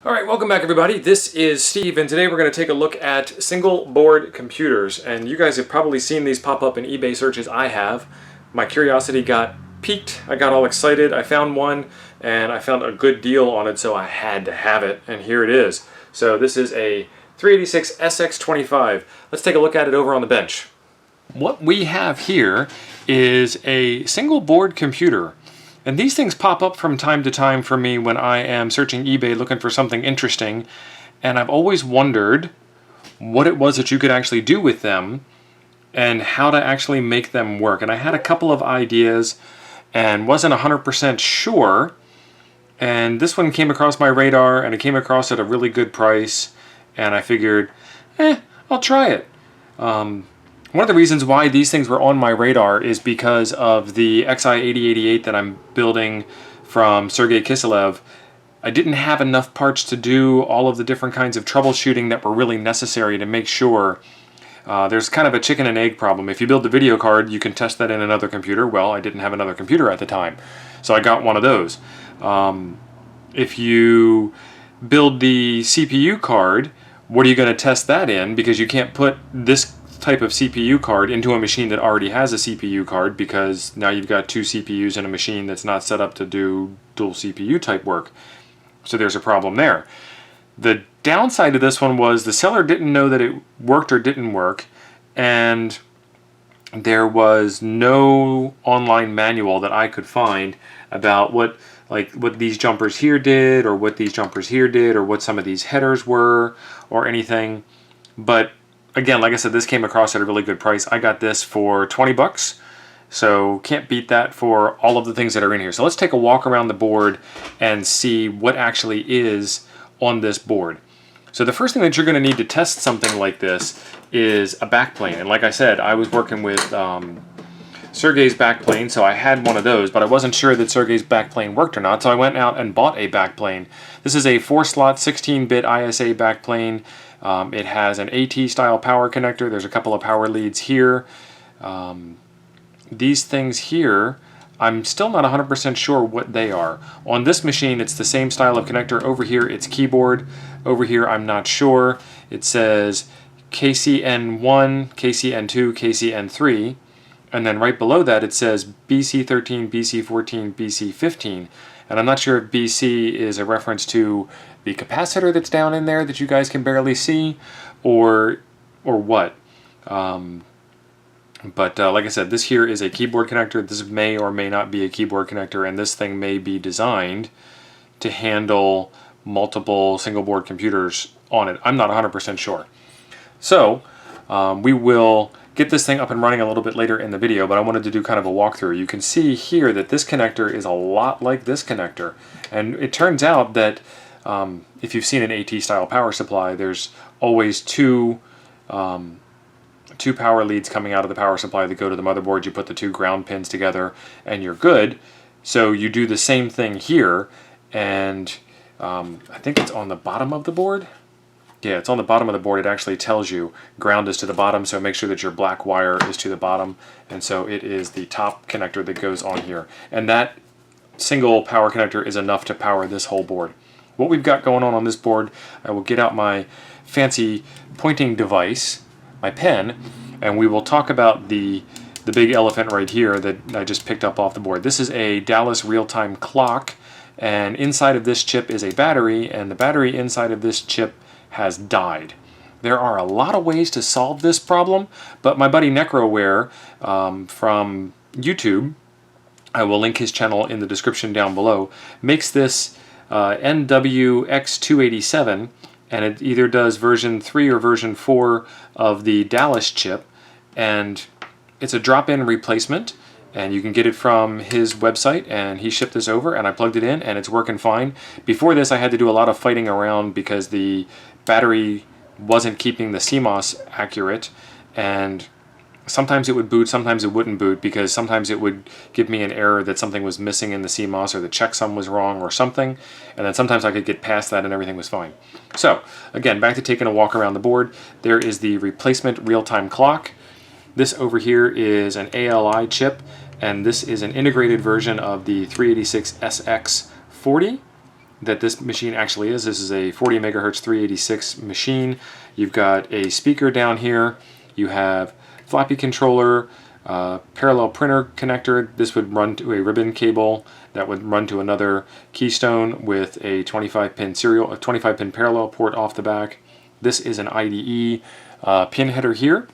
Alright, welcome back everybody. This is Steve, and today we're going to take a look at single board computers. And you guys have probably seen these pop up in eBay searches. I have. My curiosity got piqued. I got all excited. I found one and I found a good deal on it, so I had to have it, and here it is. So this is a 386SX-40. Let's take a look at it over on the bench. What we have here is a single board computer. And these things pop up from time to time for me when I am searching eBay looking for something interesting. And I've always wondered what it was that you could actually do with them and how to actually make them work. And I had a couple of ideas and wasn't 100% sure. And this one came across my radar, and it came across at a really good price. And I figured, I'll try it. One of the reasons why these things were on my radar is because of the XI8088 that I'm building from Sergey Kiselev. I didn't have enough parts to do all of the different kinds of troubleshooting that were really necessary to make sure. There's kind of a chicken and egg problem. If you build the video card, you can test that in another computer. Well, I didn't have another computer at the time, so I got one of those. If you build the CPU card, what are you going to test that in? Because you can't put this type of CPU card into a machine that already has a CPU card, because now you've got two CPUs in a machine that's not set up to do dual CPU type work. So there's a problem there. The downside of this one was the seller didn't know that it worked or didn't work, and there was no online manual that I could find about what these jumpers here did, or what these jumpers here did, or what some of these headers were, or anything. But again, like I said, this came across at a really good price. I got this for 20 bucks, so can't beat that for all of the things that are in here. So let's take a walk around the board and see what actually is on this board. So the first thing that you're going to need to test something like this is a backplane. And like I said, I was working with Sergey's backplane, so I had one of those, but I wasn't sure that Sergey's backplane worked or not, so I went out and bought a backplane. This is a 4-slot 16-bit ISA backplane. It has an AT style power connector. There's a couple of power leads here. These things here, I'm still not 100% sure what they are. On this machine, it's the same style of connector. Over here, it's keyboard. Over here, I'm not sure. It says KCN1, KCN2, KCN3. And then right below that, it says BC13, BC14, BC15. And I'm not sure if BC is a reference to the capacitor that's down in there that you guys can barely see, or what. But like I said, this here is a keyboard connector. This may or may not be a keyboard connector, and this thing may be designed to handle multiple single board computers on it. I'm not 100% sure. So we will get this thing up and running a little bit later in the video, but I wanted to do kind of a walkthrough. You can see here that this connector is a lot like this connector, and it turns out that if you've seen an AT style power supply, there's always two power leads coming out of the power supply that go to the motherboard. You put the two ground pins together and you're good. So you do the same thing here, and I think it's on the bottom of the board. Yeah, it's on the bottom of the board. It actually tells you ground is to the bottom, so make sure that your black wire is to the bottom. And so it is the top connector that goes on here. And that single power connector is enough to power this whole board. What we've got going on this board, I will get out my fancy pointing device, my pen, and we will talk about the big elephant right here that I just picked up off the board. This is a Dallas real-time clock, and inside of this chip is a battery, and the battery inside of this chip has died. There are a lot of ways to solve this problem, but my buddy Necroware from YouTube, I will link his channel in the description down below, makes this NWX287, and it either does version 3 or version 4 of the Dallas chip, and it's a drop-in replacement, and you can get it from his website, and he shipped this over, and I plugged it in, and it's working fine. Before this, I had to do a lot of fighting around because the battery wasn't keeping the CMOS accurate, and sometimes it would boot, sometimes it wouldn't boot, because sometimes it would give me an error that something was missing in the CMOS, or the checksum was wrong or something, and then sometimes I could get past that and everything was fine. So again, back to taking a walk around the board. There is the replacement real-time clock. This over here is an ALI chip, and this is an integrated version of the 386SX-40. that this machine actually is. This is a 40 megahertz 386 machine. You've got a speaker down here. You have floppy controller, parallel printer connector. This would run to a ribbon cable that would run to another keystone with a 25-pin parallel port off the back. This is an IDE pin header here,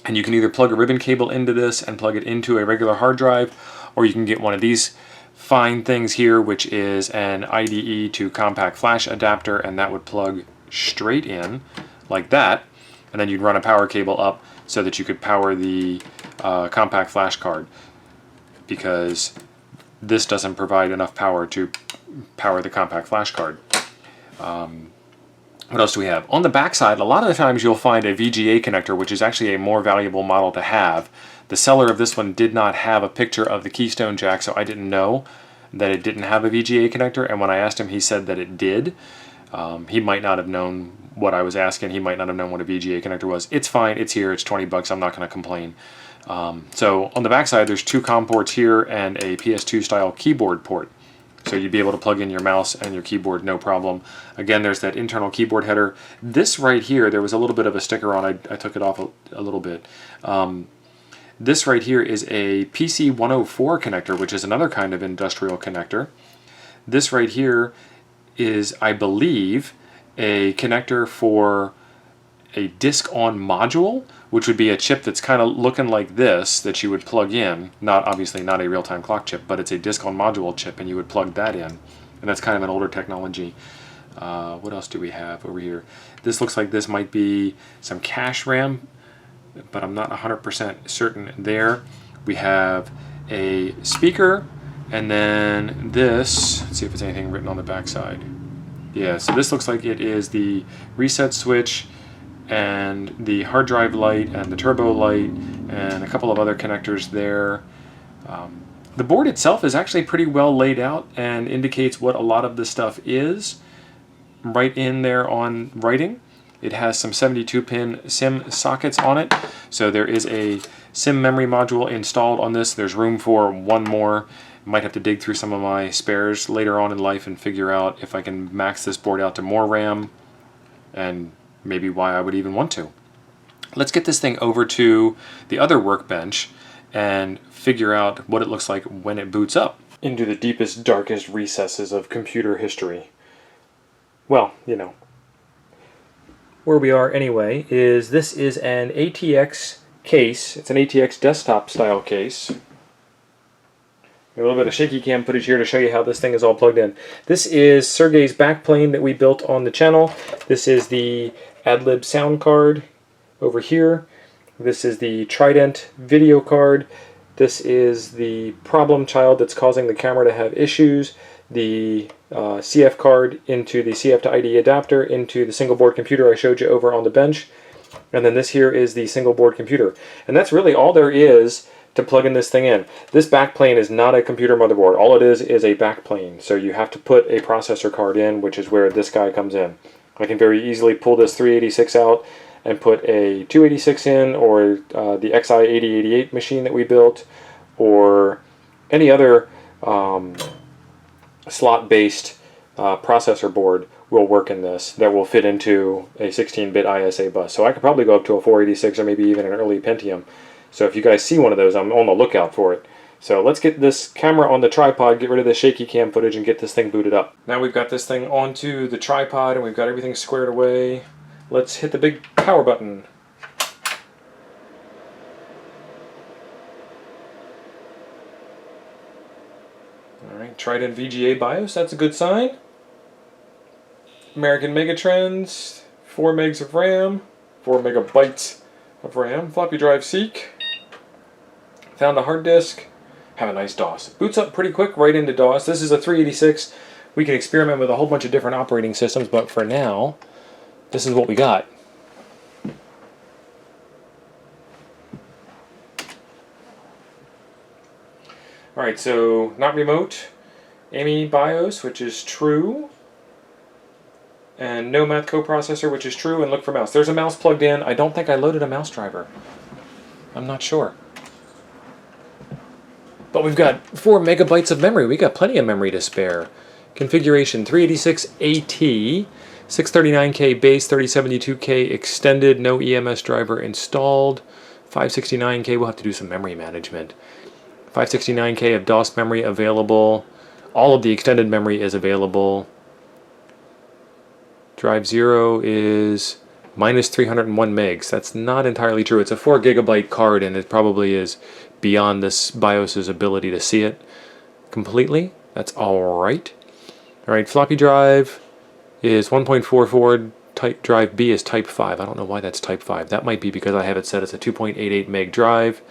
and you can either plug a ribbon cable into this and plug it into a regular hard drive, or you can get one of these fine things here, which is an IDE to compact flash adapter, and that would plug straight in like that, and then you'd run a power cable up so that you could power the compact flash card, because this doesn't provide enough power to power the compact flash card. What else do we have? On the back side, a lot of the times you'll find a VGA connector, which is actually a more valuable model to have. The seller of this one did not have a picture of the keystone jack, so I didn't know that it didn't have a VGA connector, and when I asked him, he said that it did. He might not have known what I was asking. He might not have known what a VGA connector was. It's fine. It's here. It's 20 bucks. I'm not going to complain. So on the back side, there's two COM ports here and a PS2 style keyboard port. So you'd be able to plug in your mouse and your keyboard, no problem. Again, there's that internal keyboard header. This right here, there was a little bit of a sticker on. I took it off a little bit. This right here is a PC104 connector, which is another kind of industrial connector. This right here is, I believe, a connector for a disc-on module, which would be a chip that's kind of looking like this that you would plug in. Obviously not a real-time clock chip, but it's a disc-on module chip, and you would plug that in. And that's kind of an older technology. What else do we have over here? This looks like this might be some cache RAM, but I'm not 100% certain there. We have a speaker, and then this, let's see if it's anything written on the back side. Yeah, so this looks like it is the reset switch and the hard drive light and the turbo light and a couple of other connectors there. The board itself is actually pretty well laid out and indicates what a lot of this stuff is right in there on writing. It has some 72-pin SIM sockets on it, so there is a SIM memory module installed on this. There's room for one more. Might have to dig through some of my spares later on in life and figure out if I can max this board out to more RAM, and maybe why I would even want to. Let's get this thing over to the other workbench and figure out what it looks like when it boots up into the deepest, darkest recesses of computer history. Well, you know. Where we are anyway is this is an ATX case. It's an ATX desktop style case. A little bit of shaky cam footage here to show you how this thing is all plugged in. This is Sergey's Backplane that we built on the channel. This is the AdLib sound card over here. This is the Trident video card. This is the problem child that's causing the camera to have issues. The CF card into the CF to IDE adapter into the single board computer I showed you over on the bench. And then this here is the single board computer. And that's really all there is to plug in this thing in. This backplane is not a computer motherboard. All it is a backplane. So you have to put a processor card in, which is where this guy comes in. I can very easily pull this 386 out and put a 286 in, or the XI8088 machine that we built, or any other slot-based processor board will work in this that will fit into a 16-bit ISA bus. So I could probably go up to a 486 or maybe even an early Pentium. So if you guys see one of those, I'm on the lookout for it. So let's get this camera on the tripod, get rid of the shaky cam footage, and get this thing booted up. Now we've got this thing onto the tripod and we've got everything squared away. Let's hit the big power button. Alright, Trident VGA BIOS, that's a good sign. American Megatrends, 4 megs of RAM, 4 megabytes of RAM, floppy drive seek. Found a hard disk, have a nice DOS. Boots up pretty quick right into DOS. This is a 386. We can experiment with a whole bunch of different operating systems, but for now, this is what we got. Alright, so not remote, AMI BIOS, which is true, and no math coprocessor, which is true, and look for mouse. There's a mouse plugged in. I don't think I loaded a mouse driver. I'm not sure. But we've got 4 megabytes of memory. We got plenty of memory to spare. Configuration 386AT, 639K base, 3072K extended, no EMS driver installed. 569K, we'll have to do some memory management. 569K of DOS memory available. All of the extended memory is available. Drive 0 is minus 301 megs. That's not entirely true. It's a 4 gigabyte card, and it probably is beyond this BIOS's ability to see it completely. That's all right. All right, floppy drive is 1.44. Type drive B is type 5. I don't know why that's type 5. That might be because I have it set as a 2.88 meg drive.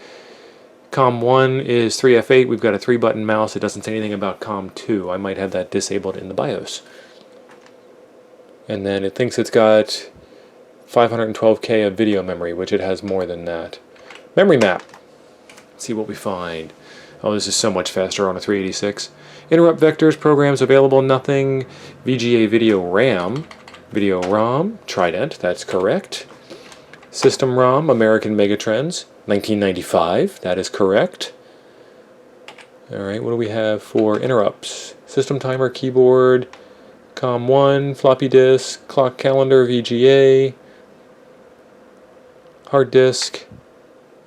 COM1 is 3F8. We've got a 3-button mouse. It doesn't say anything about COM2. I might have that disabled in the BIOS. And then it thinks it's got 512K of video memory, which it has more than that. Memory map. Let's see what we find. Oh, this is so much faster on a 386. Interrupt vectors, programs available, nothing. VGA video RAM. Video ROM, Trident, that's correct. System ROM, American Megatrends, 1995, that is correct. Alright, what do we have for interrupts? System timer, keyboard, COM1, floppy disk, clock calendar, VGA, hard disk,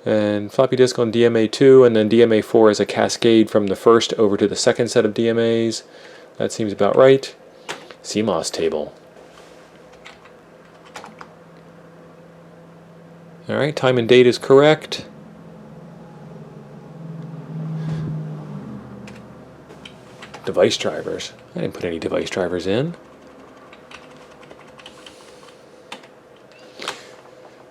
and floppy disk on DMA2, and then DMA4 is a cascade from the first over to the second set of DMAs. That seems about right. CMOS table. Alright, time and date is correct. Device drivers. I didn't put any device drivers in.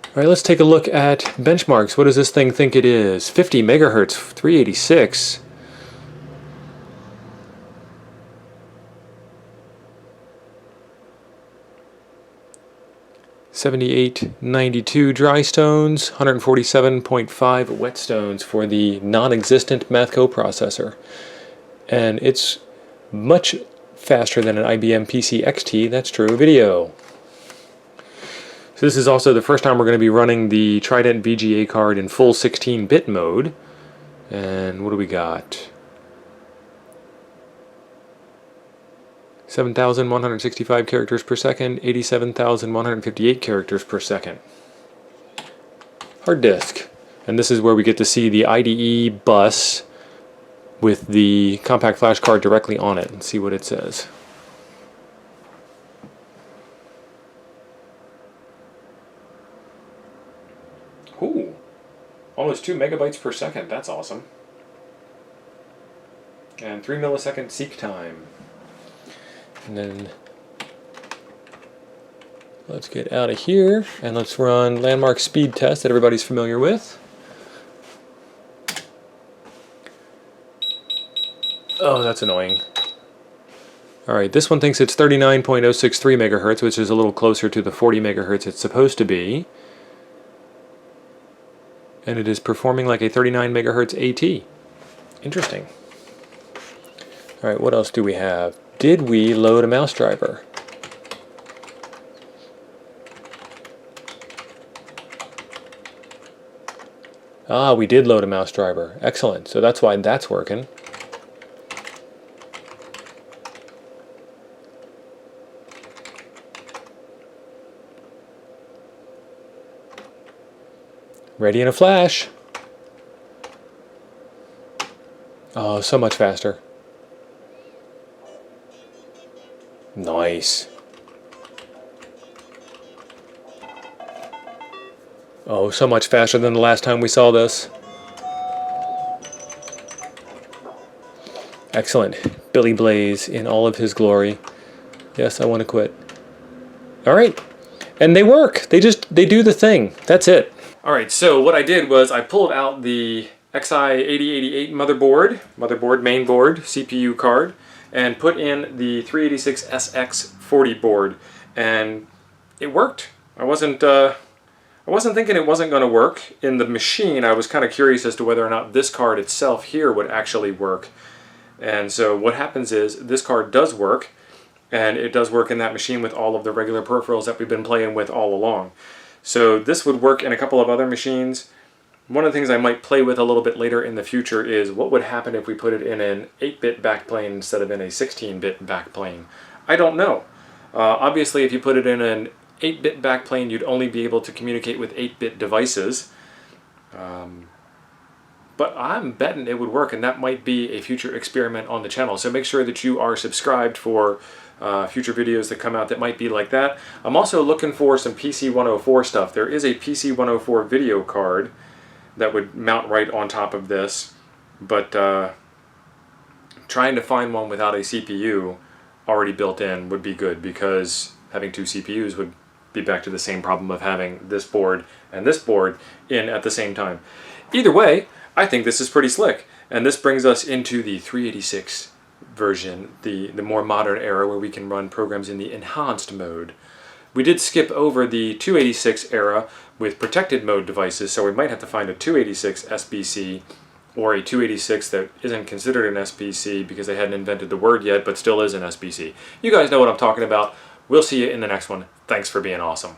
Alright, let's take a look at benchmarks. What does this thing think it is? 50 megahertz, 386. $78.92 dry stones, 147.5 wet stones for the non-existent math coprocessor. And it's much faster than an IBM PC XT, that's true. Video. So this is also the first time we're going to be running the Trident VGA card in full 16-bit mode. And what do we got? 7,165 characters per second, 87,158 characters per second. Hard disk. And this is where we get to see the IDE bus with the compact flash card directly on it and see what it says. Ooh, almost 2 megabytes per second. That's awesome. And 3 millisecond seek time. And then let's get out of here and let's run landmark speed test that everybody's familiar with. Oh, that's annoying. Alright, this one thinks it's 39.063 megahertz, which is a little closer to the 40 megahertz it's supposed to be. And it is performing like a 39 megahertz AT. Interesting. Alright, what else do we have? Did we load a mouse driver? Ah, we did load a mouse driver. Excellent. So that's why that's working. Ready in a flash. Oh, so much faster. Nice. Oh, so much faster than the last time we saw this. Excellent. Billy Blaze in all of his glory. Yes, I want to quit. Alright. And they work. They do the thing. That's it. Alright, so what I did was I pulled out the XI8088 motherboard, mainboard, CPU card, and put in the 386SX-40 board, and it worked. I wasn't thinking it wasn't going to work. In the machine, I was kind of curious as to whether or not this card itself here would actually work. And so what happens is this card does work, and it does work in that machine with all of the regular peripherals that we've been playing with all along. So this would work in a couple of other machines, One of the things I might play with a little bit later in the future is what would happen if we put it in an 8-bit backplane instead of in a 16-bit backplane. I don't know. Obviously, if you put it in an 8-bit backplane, you'd only be able to communicate with 8-bit devices. But I'm betting it would work, and that might be a future experiment on the channel. So make sure that you are subscribed for future videos that come out that might be like that. I'm also looking for some PC 104 stuff. There is a PC 104 video card that would mount right on top of this, but trying to find one without a CPU already built in would be good, because having two CPUs would be back to the same problem of having this board and this board in at the same time. Either way, I think this is pretty slick, and this brings us into the 386 version, the more modern era where we can run programs in the enhanced mode. We did skip over the 286 era with protected mode devices, so we might have to find a 286 SBC or a 286 that isn't considered an SBC because they hadn't invented the word yet, but still is an SBC. You guys know what I'm talking about. We'll see you in the next one. Thanks for being awesome.